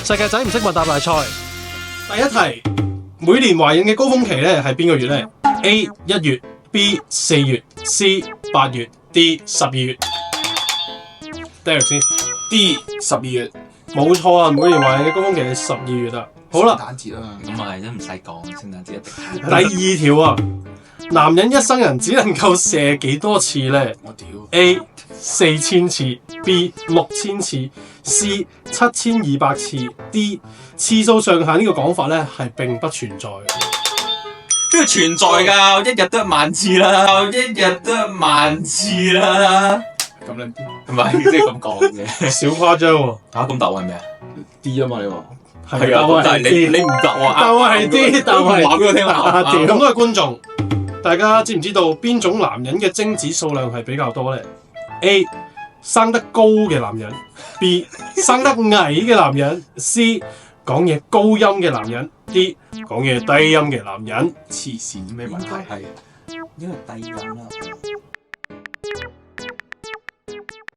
世界仔唔識問答大賽。第一題，每年懷孕嘅高峰期咧係邊個月咧 ？A 1月 ，B 4月，C 8月，D 12月。Derek 先 D 12月，冇錯啊！每年懷孕嘅高峰期係12月啊。好啦，聖誕節啊嘛，咁啊，真唔使講，聖誕節一定係。第二條啊，男人一生人只能夠射幾多次咧我屌？A 4000次，B 6000次，C 7200次，D 次數上限呢個講法咧係並不存在嘅。邊個存在㗎？我一日都1萬次啦，我一日都1萬次啦。咁撚啲唔係，即係咁講嘅。少誇張喎。嚇，咁答案係咩啊？ D 啊嘛，你話係啊，咁但係你唔答我答案係 D，答案係話俾我聽啦。咁多位觀眾，大家知唔知道邊種男人嘅精子數量係比較多咧 ？A 生得高嘅男人，B 生得矮嘅男人，C 講嘢高音嘅男人，D 講嘢低音嘅男人。黐線咩問題？係應該係低音啦。